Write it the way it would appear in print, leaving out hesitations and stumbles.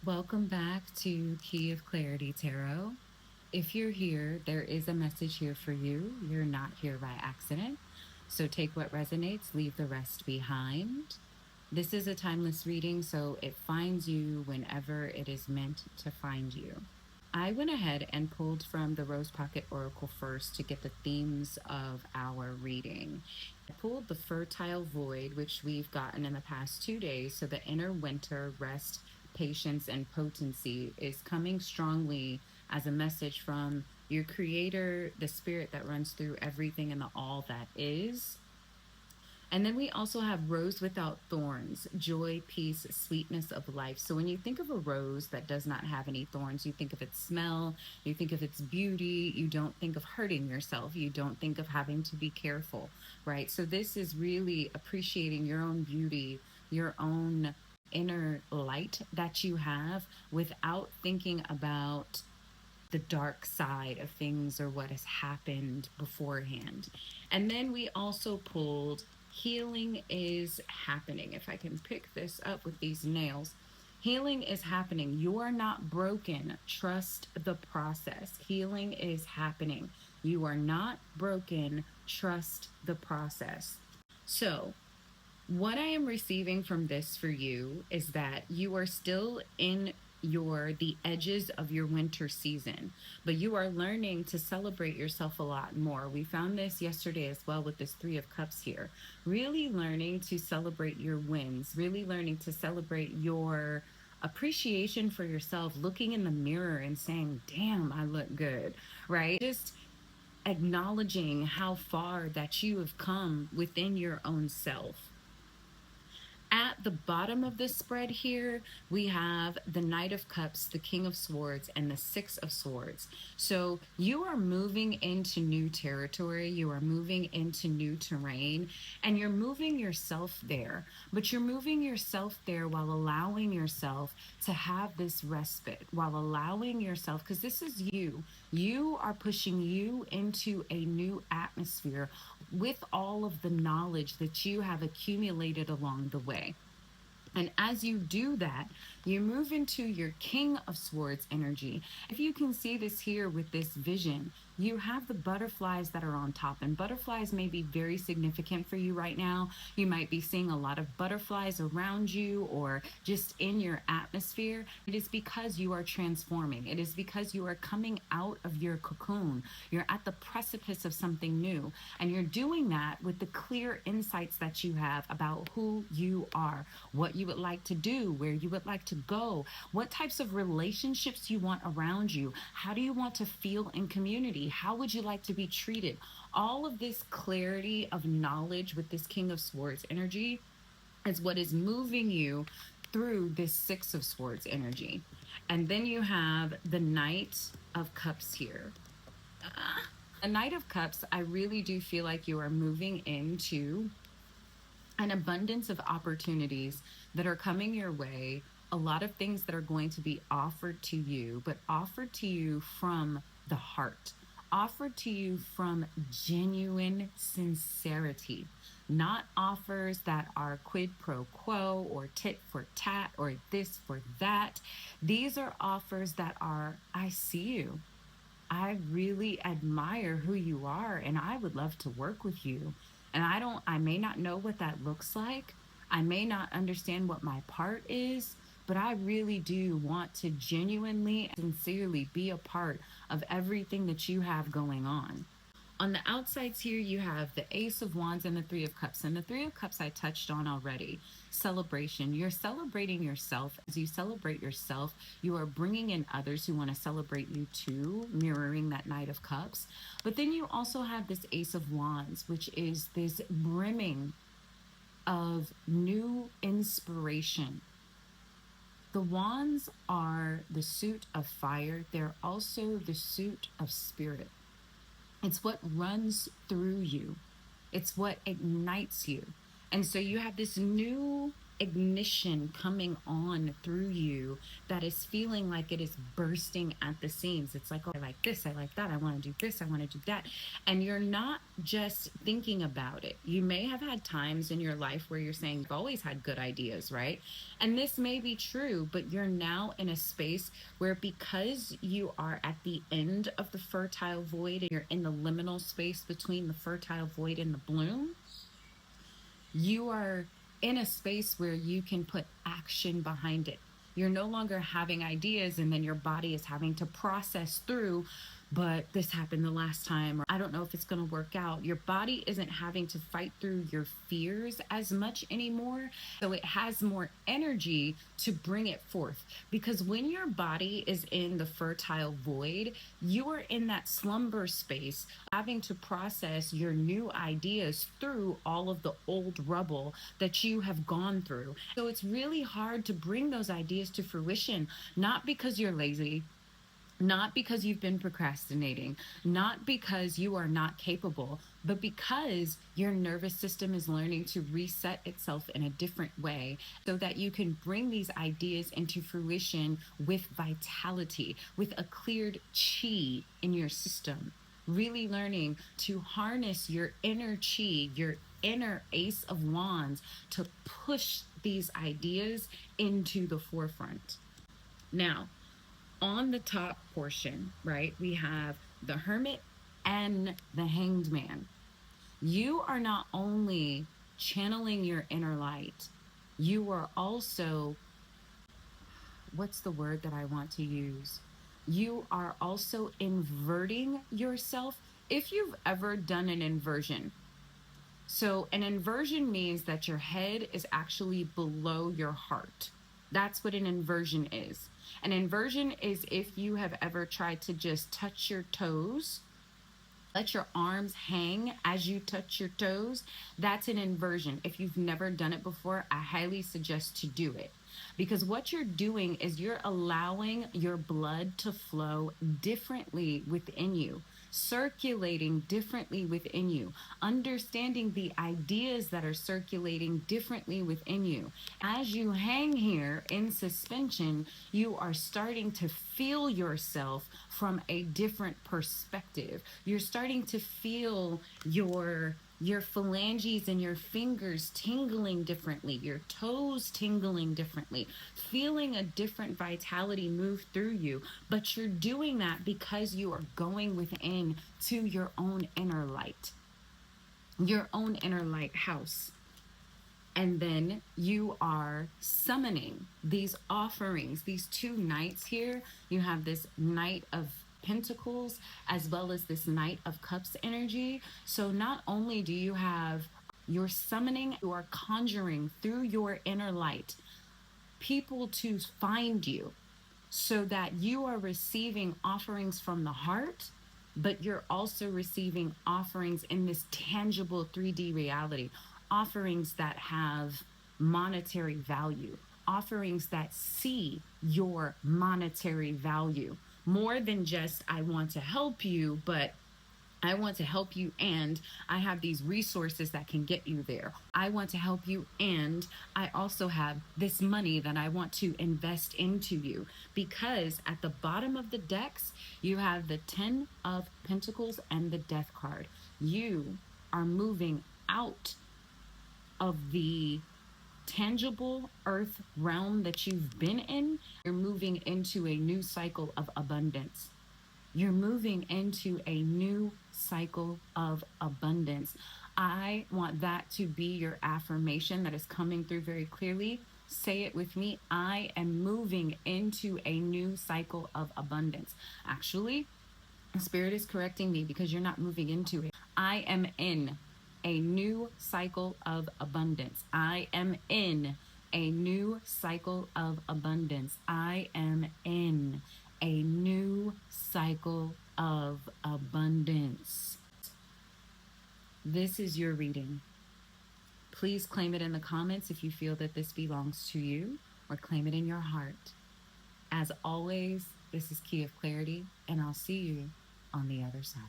Welcome back to Key of Clarity Tarot. If you're here, there is a message here for you. You're not here by accident. So take what resonates, leave the rest behind. This is a timeless reading, so it finds you whenever it is meant to find you. I went ahead and pulled from the Rose Pocket Oracle first to get the themes of our reading. I pulled the Fertile Void, which we've gotten in the past 2 days. So the inner winter, rest, patience, and potency is coming strongly as a message from your creator, the spirit that runs through everything and the all that is. And then we also have rose without thorns, joy, peace, sweetness of life. So when you think of a rose that does not have any thorns, you think of its smell, you think of its beauty, you don't think of hurting yourself, you don't think of having to be careful, right? So this is really appreciating your own beauty, your own inner light that you have without thinking about the dark side of things or what has happened beforehand. And then we also pulled healing is happening. If I can pick this up with these nails, healing is happening. You are not broken. Trust the process. Healing is happening. You are not broken. Trust the process. So, what I am receiving from this for you is that you are still in the edges of your winter season, but you are learning to celebrate yourself a lot more. We found this yesterday as well with this 3 of Cups here. Really learning to celebrate your wins, really learning to celebrate your appreciation for yourself, looking in the mirror and saying, "Damn, I look good." Right? Just acknowledging how far that you have come within your own self. At the bottom of this spread here, we have the Knight of Cups, the King of Swords, and the Six of Swords. So you are moving into new territory, you are moving into new terrain, and you're moving yourself there. But you're moving yourself there while allowing yourself to have this respite, while allowing yourself, because this is you. You are pushing you into a new atmosphere with all of the knowledge that you have accumulated along the way. And as you do that, you move into your King of Swords energy. If you can see this here with this vision, you have the butterflies that are on top, and butterflies may be very significant for you right now. You might be seeing a lot of butterflies around you or just in your atmosphere. It is because you are transforming. It is because you are coming out of your cocoon. You're at the precipice of something new, and you're doing that with the clear insights that you have about who you are, what you would like to do, where you would like to go, what types of relationships you want around you, how do you want to feel in community, how would you like to be treated. All of this clarity of knowledge with this King of Swords energy is what is moving you through this Six of Swords energy. And then you have the Knight of Cups here. A Knight of Cups, I really do feel like you are moving into an abundance of opportunities that are coming your way, a lot of things that are going to be offered to you, but offered to you from the heart, offered to you from genuine sincerity, not offers that are quid pro quo or tit for tat or this for that. These are offers that are, I see you. I really admire who you are and I would love to work with you. And I may not know what that looks like. I may not understand what my part is, but I really do want to genuinely and sincerely be a part of everything that you have going on. On the outsides here, you have the Ace of Wands and the Three of Cups. And the Three of Cups I touched on already. Celebration. You're celebrating yourself. As you celebrate yourself, you are bringing in others who want to celebrate you too, mirroring that Knight of Cups. But then you also have this Ace of Wands, which is this brimming of new inspiration. The wands are the suit of fire. They're also the suit of spirit. It's what runs through you. It's what ignites you. And so you have this new ignition coming on through you that is feeling like it is bursting at the seams. It's like, oh, I like this, I like that, I want to do this, I want to do that. And you're not just thinking about it. You may have had times in your life where you're saying you've always had good ideas, right? And this may be true, but you're now in a space where, because you are at the end of the fertile void and you're in the liminal space between the fertile void and the bloom, you are in a space where you can put action behind it. You're no longer having ideas and then your body is having to process through, but this happened the last time, or I don't know if it's going to work out. Your body isn't having to fight through your fears as much anymore. So it has more energy to bring it forth. Because when your body is in the fertile void, you are in that slumber space, having to process your new ideas through all of the old rubble that you have gone through. So it's really hard to bring those ideas to fruition, not because you're lazy, not because you've been procrastinating, not because you are not capable, but because your nervous system is learning to reset itself in a different way so that you can bring these ideas into fruition with vitality, with a cleared chi in your system. Really learning to harness your inner chi, your inner ace of wands, to push these ideas into the forefront. Now, on the top portion, right, we have the Hermit and the Hanged Man. You are not only channeling your inner light, you are also, what's the word that I want to use? You are also inverting yourself. If you've ever done an inversion, so an inversion means that your head is actually below your heart. That's what an inversion is. An inversion is if you have ever tried to just touch your toes, let your arms hang as you touch your toes. That's an inversion. If you've never done it before, I highly suggest to do it. Because what you're doing is you're allowing your blood to flow differently within you, circulating differently within you, understanding the ideas that are circulating differently within you. As you hang here in suspension, you are starting to feel yourself from a different perspective. You're starting to feel your phalanges and your fingers tingling differently, your toes tingling differently, feeling a different vitality move through you. But you're doing that because you are going within to your own inner light, your own inner lighthouse. And then you are summoning these offerings, these two knights here. You have this Knight of Pentacles as well as this Knight of Cups energy. So not only do you have your summoning, you are conjuring through your inner light people to find you so that you are receiving offerings from the heart, but you're also receiving offerings in this tangible 3D reality, offerings that have monetary value, offerings that see your monetary value more than just, I want to help you, but I want to help you and I have these resources that can get you there. I want to help you and I also have this money that I want to invest into you. Because at the bottom of the decks, you have the 10 of Pentacles and the Death card. You are moving out of the tangible earth realm that you've been in. You're moving into a new cycle of abundance. You're moving into a new cycle of abundance. I want that to be your affirmation that is coming through very clearly. Say it with me. I am moving into a new cycle of abundance. Actually, Spirit is correcting me because you're not moving into it. I am in a new cycle of abundance. I am in a new cycle of abundance. I am in a new cycle of abundance. This is your reading. Please claim it in the comments if you feel that this belongs to you, or claim it in your heart. As always, this is Key of Clarity, and I'll see you on the other side.